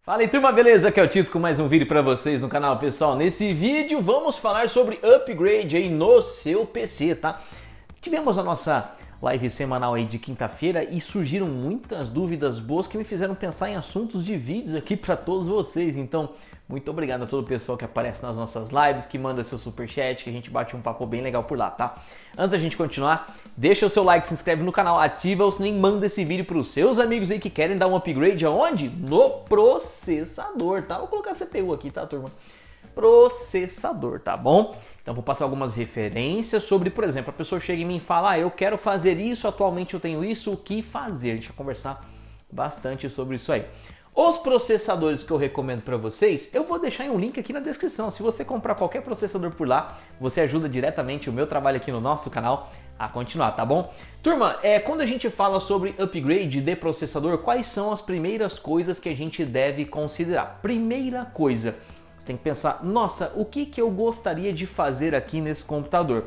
Fala aí, turma, beleza? Aqui é o Tito com mais um vídeo para vocês no canal, pessoal. Nesse vídeo vamos falar sobre upgrade aí no seu PC, tá? Tivemos a nossa live semanal aí de quinta-feira e surgiram muitas dúvidas boas que me fizeram pensar em assuntos de vídeos aqui para todos vocês. Então, muito obrigado a todo o pessoal que aparece nas nossas lives, que manda seu superchat, que a gente bate um papo bem legal por lá, tá? Antes da gente continuar, deixa o seu like, se inscreve no canal, ativa o sininho, manda esse vídeo para os seus amigos aí que querem dar um upgrade aonde? No processador, tá? Vou colocar CPU aqui, tá, turma? Processador, tá bom? Então vou passar algumas referências sobre, por exemplo, a pessoa chega em mim e fala, eu quero fazer isso, atualmente eu tenho isso, o que fazer? A gente vai conversar bastante sobre isso aí. Os processadores que eu recomendo para vocês, eu vou deixar em um link aqui na descrição. Se você comprar qualquer processador por lá, você ajuda diretamente o meu trabalho aqui no nosso canal a continuar, tá bom? Turma, quando a gente fala sobre upgrade de processador, quais são as primeiras coisas que a gente deve considerar? Primeira coisa, você tem que pensar, nossa, o que eu gostaria de fazer aqui nesse computador?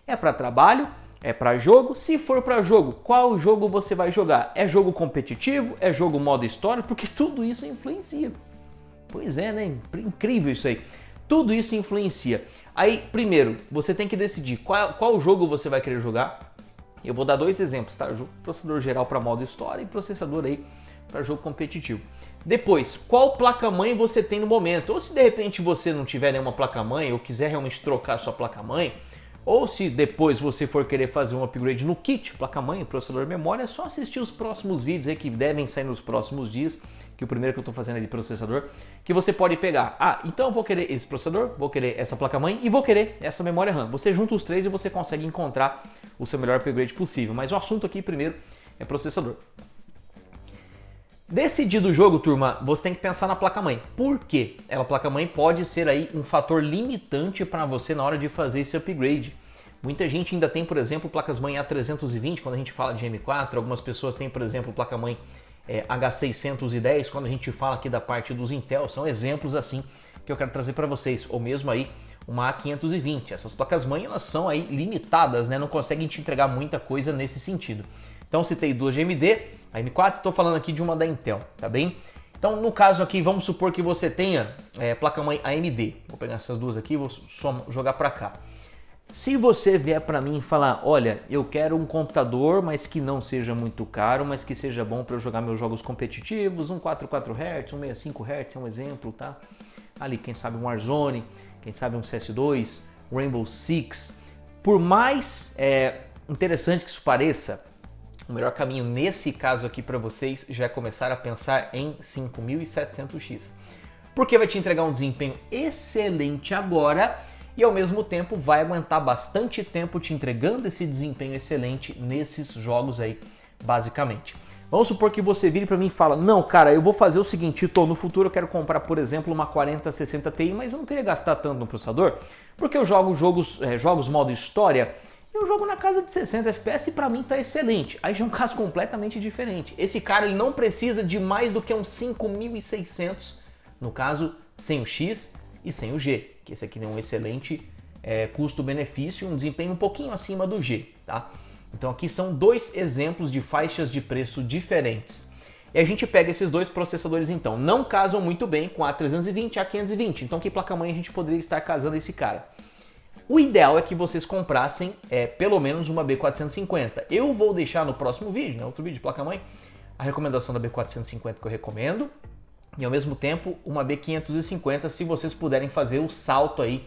É para trabalho? É para jogo? Se for para jogo, qual jogo você vai jogar? É jogo competitivo? É jogo modo história? Porque tudo isso influencia. Pois é, né? Incrível isso aí. Tudo isso influencia. Aí, primeiro, você tem que decidir qual jogo você vai querer jogar. Eu vou dar dois exemplos, tá? Processador geral para modo história e processador aí para jogo competitivo. Depois, qual placa-mãe você tem no momento? Ou se de repente você não tiver nenhuma placa-mãe ou quiser realmente trocar sua placa-mãe, ou se depois você for querer fazer um upgrade no kit, placa-mãe, processador, memória, é só assistir os próximos vídeos aí que devem sair nos próximos dias, que o primeiro que eu estou fazendo é de processador, que você pode pegar. Ah, então eu vou querer esse processador, vou querer essa placa-mãe e vou querer essa memória RAM. Você junta os três e você consegue encontrar o seu melhor upgrade possível. Mas o assunto aqui primeiro é processador. Decidido o jogo, turma, você tem que pensar na placa-mãe. Por quê? A placa-mãe pode ser aí um fator limitante para você na hora de fazer esse upgrade. Muita gente ainda tem, por exemplo, placas-mãe A320, quando a gente fala de M4. Algumas pessoas têm, por exemplo, placa-mãe H610, quando a gente fala aqui da parte dos Intel. São exemplos assim que eu quero trazer para vocês. Ou mesmo aí uma A520. Essas placas-mãe, elas são aí limitadas, né? Não conseguem te entregar muita coisa nesse sentido. Então, citei duas de AMD, a M4, estou falando aqui de uma da Intel, tá bem? Então, no caso aqui, vamos supor que você tenha placa-mãe AMD. Vou pegar essas duas aqui e vou só jogar para cá. Se você vier para mim e falar, olha, eu quero um computador, mas que não seja muito caro, mas que seja bom para eu jogar meus jogos competitivos, um 44 Hz, um 65 Hz, é um exemplo, tá? Ali, quem sabe um Warzone, quem sabe um CS2, Rainbow Six. Por mais interessante que isso pareça, o melhor caminho nesse caso aqui para vocês já é começar a pensar em 5700X. Porque vai te entregar um desempenho excelente agora e ao mesmo tempo vai aguentar bastante tempo te entregando esse desempenho excelente nesses jogos aí, basicamente. Vamos supor que você vire para mim e fala, não, cara, eu vou fazer o seguinte, no futuro eu quero comprar, por exemplo, uma 4060 Ti, mas eu não queria gastar tanto no processador, porque eu jogo jogos modo história. Eu jogo na casa de 60 FPS e para mim tá excelente. Aí já é um caso completamente diferente. Esse cara ele não precisa de mais do que uns 5.600, no caso sem o X e sem o G, que esse aqui tem um excelente custo-benefício, um desempenho um pouquinho acima do G, tá? Então aqui são dois exemplos de faixas de preço diferentes. E a gente pega esses dois processadores então, não casam muito bem com a A320 e a A520, então que placa-mãe a gente poderia estar casando esse cara? O ideal é que vocês comprassem pelo menos uma B450. Eu vou deixar no próximo vídeo, no outro vídeo de placa-mãe, a recomendação da B450 que eu recomendo. E ao mesmo tempo uma B550 se vocês puderem fazer o salto aí,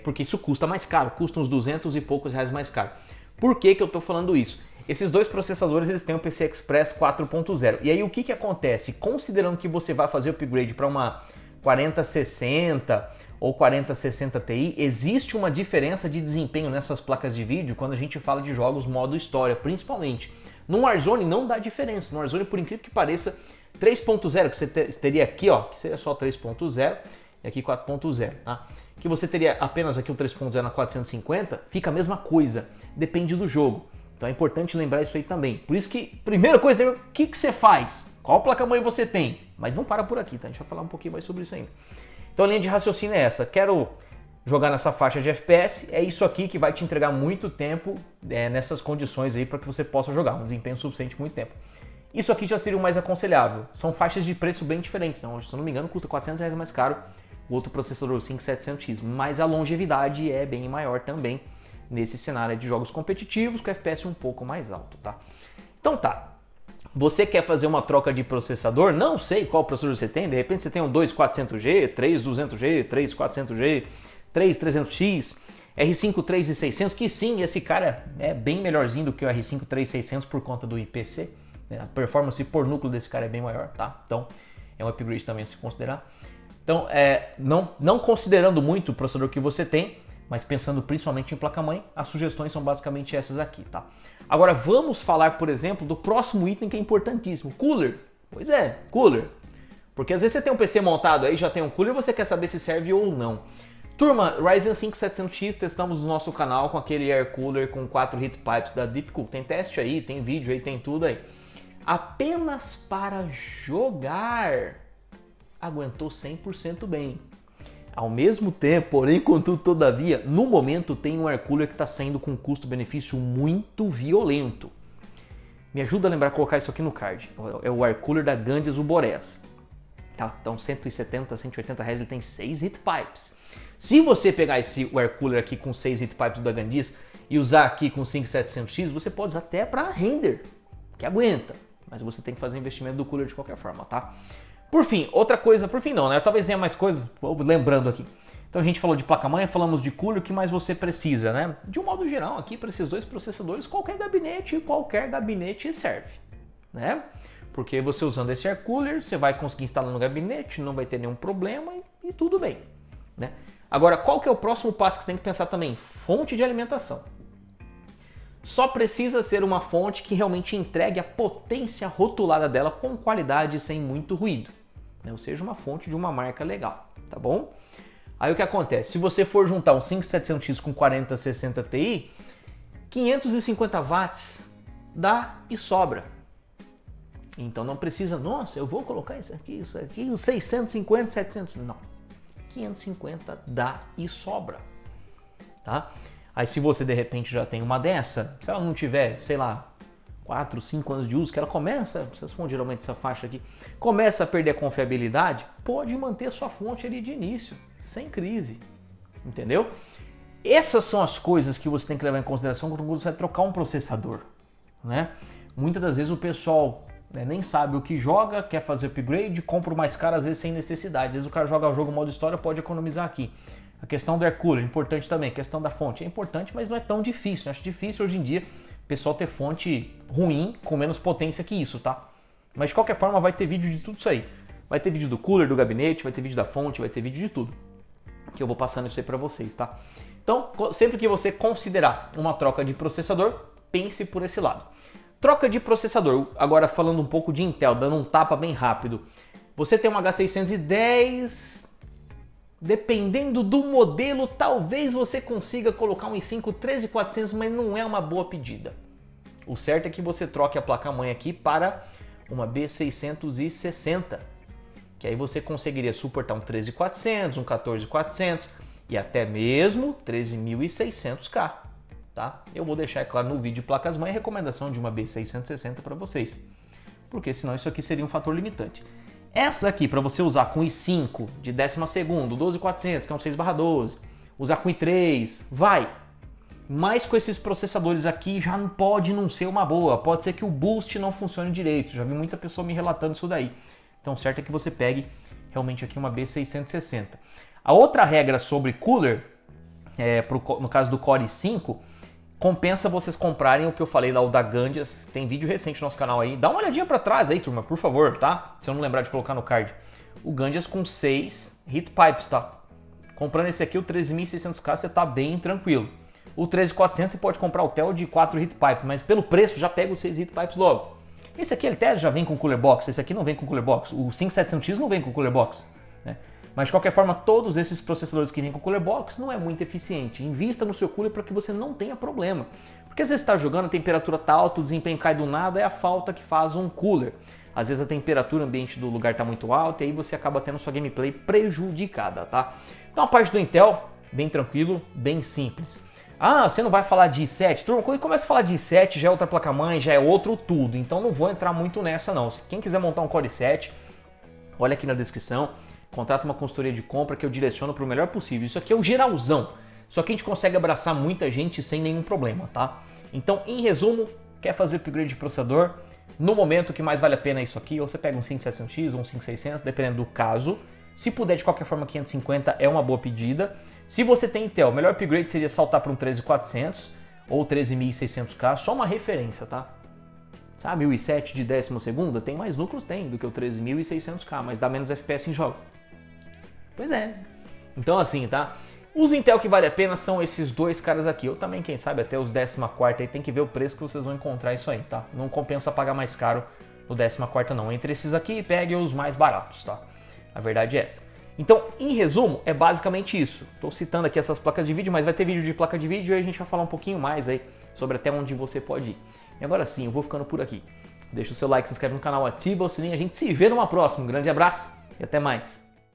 porque isso custa mais caro, custa uns 200 e poucos reais mais caro. Por que eu estou falando isso? Esses dois processadores eles têm o PCI Express 4.0. E aí o que acontece? Considerando que você vai fazer o upgrade para uma 4060 ou 4060 Ti, existe uma diferença de desempenho nessas placas de vídeo quando a gente fala de jogos modo história, principalmente. No Warzone não dá diferença. No Warzone, por incrível que pareça, 3.0 que você teria aqui, ó, que seria só 3.0 e aqui 4.0, tá? Que você teria apenas aqui o 3.0 na 450, fica a mesma coisa, depende do jogo. Então é importante lembrar isso aí também. Por isso que, primeira coisa, o que você faz? Qual placa-mãe você tem? Mas não para por aqui, tá? A gente vai falar um pouquinho mais sobre isso ainda. Então a linha de raciocínio é essa, quero jogar nessa faixa de FPS, é isso aqui que vai te entregar muito tempo nessas condições aí para que você possa jogar, um desempenho suficiente muito tempo. Isso aqui já seria o mais aconselhável. São faixas de preço bem diferentes. Então, se eu não me engano, custa R$400 mais caro o outro processador, o 5700X. Mas a longevidade é bem maior também nesse cenário de jogos competitivos com FPS um pouco mais alto, tá? Então tá. Você quer fazer uma troca de processador? Não sei qual processador você tem. De repente você tem um 2400G, 3200G, 3400G, 3300X, R5 3600, que sim, esse cara é bem melhorzinho do que o R5 3600 por conta do IPC. A performance por núcleo desse cara é bem maior, tá? Então é um upgrade também a se considerar. Então, não considerando muito o processador que você tem, mas pensando principalmente em placa-mãe, as sugestões são basicamente essas aqui, tá? Agora vamos falar, por exemplo, do próximo item que é importantíssimo, cooler. Pois é, cooler. Porque às vezes você tem um PC montado aí, já tem um cooler, você quer saber se serve ou não. Turma, Ryzen 5 700X testamos no nosso canal com aquele air cooler com 4 heat pipes da Deepcool. Tem teste aí, tem vídeo aí, tem tudo aí. Apenas para jogar, aguentou 100% bem. Ao mesmo tempo, porém, contudo, todavia, no momento tem um air cooler que está saindo com um custo-benefício muito violento. Me ajuda a lembrar de colocar isso aqui no card. É o air cooler da Gandias Uborés. Tá? Então, 170, 180 reais, ele tem 6 heat pipes. Se você pegar esse air cooler aqui com 6 heat pipes da Gandias e usar aqui com 5700X, você pode usar até para render, que aguenta. Mas você tem que fazer o investimento do cooler de qualquer forma, tá? Por fim, outra coisa, por fim não, né? Talvez venha mais coisas, vou lembrando aqui. Então a gente falou de placa-mãe, falamos de cooler, o que mais você precisa, né? De um modo geral aqui, para esses dois processadores, qualquer gabinete serve, né? Porque você usando esse air cooler, você vai conseguir instalar no gabinete, não vai ter nenhum problema e tudo bem, né? Agora, qual que é o próximo passo que você tem que pensar também? Fonte de alimentação. Só precisa ser uma fonte que realmente entregue a potência rotulada dela com qualidade e sem muito ruído. Ou seja, uma fonte de uma marca legal, tá bom? Aí o que acontece? Se você for juntar um 5700X com 4060 Ti, 550 watts dá e sobra. Então não precisa, nossa, eu vou colocar isso aqui, 650, 700, não. 550 dá e sobra, tá? Aí se você de repente já tem uma dessa, se ela não tiver, sei lá, 4, 5 anos de uso, que ela começa, vocês vão geralmente essa faixa aqui, começa a perder a confiabilidade, pode manter sua fonte ali de início, sem crise, entendeu? Essas são as coisas que você tem que levar em consideração quando você vai trocar um processador, né? Muitas das vezes o pessoal nem sabe o que joga, quer fazer upgrade, compra o mais caro às vezes sem necessidade, às vezes o cara joga o jogo modo história, pode economizar aqui. A questão do air cooler, importante também. A questão da fonte é importante, mas não é tão difícil. Eu acho difícil hoje em dia o pessoal ter fonte ruim com menos potência que isso, tá? Mas de qualquer forma vai ter vídeo de tudo isso aí. Vai ter vídeo do cooler, do gabinete, vai ter vídeo da fonte, vai ter vídeo de tudo. Que eu vou passando isso aí pra vocês, tá? Então, sempre que você considerar uma troca de processador, pense por esse lado. Troca de processador, agora falando um pouco de Intel, dando um tapa bem rápido. Você tem um H610... Dependendo do modelo, talvez você consiga colocar um i5 13400, mas não é uma boa pedida. O certo é que você troque a placa-mãe aqui para uma B660, que aí você conseguiria suportar um 13400, um 14400 e até mesmo 13600K, tá? Eu vou deixar, é claro, no vídeo de placas-mãe a recomendação de uma B660 para vocês, porque senão isso aqui seria um fator limitante. Essa aqui, para você usar com i5 de 12º, 12400, que é um 6/12, usar com i3, vai. Mas com esses processadores aqui já não pode não ser uma boa. Pode ser que o boost não funcione direito. Já vi muita pessoa me relatando isso daí. Então o certo é que você pegue realmente aqui uma B660. A outra regra sobre cooler, no caso do Core i5, compensa vocês comprarem o que eu falei lá, o da Gandias. Tem vídeo recente no nosso canal aí. Dá uma olhadinha pra trás aí, turma, por favor, tá? Se eu não lembrar de colocar no card. O Gandias com 6 heat pipes, tá? Comprando esse aqui, o 13600K, você tá bem tranquilo. O 13400 você pode comprar o TEL de 4 heat pipes, mas pelo preço já pega os 6 heat pipes logo. Esse aqui ele até já vem com cooler box, esse aqui não vem com cooler box. O 5700X não vem com cooler box, né? Mas de qualquer forma, todos esses processadores que vêm com cooler box não é muito eficiente. Invista no seu cooler para que você não tenha problema. Porque às vezes você está jogando, a temperatura está alta, o desempenho cai do nada, é a falta que faz um cooler. Às vezes a temperatura ambiente do lugar está muito alta e aí você acaba tendo sua gameplay prejudicada, tá? Então a parte do Intel, bem tranquilo, bem simples. Ah, você não vai falar de i7? Turma, quando começa a falar de i7 já é outra placa-mãe, já é outro tudo. Então não vou entrar muito nessa não. Se quem quiser montar um Core i7, olha aqui na descrição, contrata uma consultoria de compra que eu direciono para o melhor possível. Isso aqui é o geralzão. Só que a gente consegue abraçar muita gente sem nenhum problema, tá? Então, em resumo, quer fazer upgrade de processador? No momento, o que mais vale a pena é isso aqui. Ou você pega um 5700X ou um 5600, dependendo do caso. Se puder, de qualquer forma, 550 é uma boa pedida. Se você tem Intel, o melhor upgrade seria saltar para um 13400 ou 13600K, só uma referência, tá? Sabe, o i7 de 12ª tem mais núcleos? Tem, do que o 13600K, mas dá menos FPS em jogos. Pois é. Então assim, tá? Os Intel que vale a pena são esses dois caras aqui. Eu também, quem sabe, até os 14ª aí tem que ver o preço que vocês vão encontrar isso aí, tá? Não compensa pagar mais caro no 14ª não. Entre esses aqui, pegue os mais baratos, tá? A verdade é essa. Então, em resumo, é basicamente isso. Estou citando aqui essas placas de vídeo, mas vai ter vídeo de placa de vídeo e a gente vai falar um pouquinho mais aí sobre até onde você pode ir. E agora sim, eu vou ficando por aqui. Deixa o seu like, se inscreve no canal, ativa o sininho. A gente se vê numa próxima. Um grande abraço e até mais.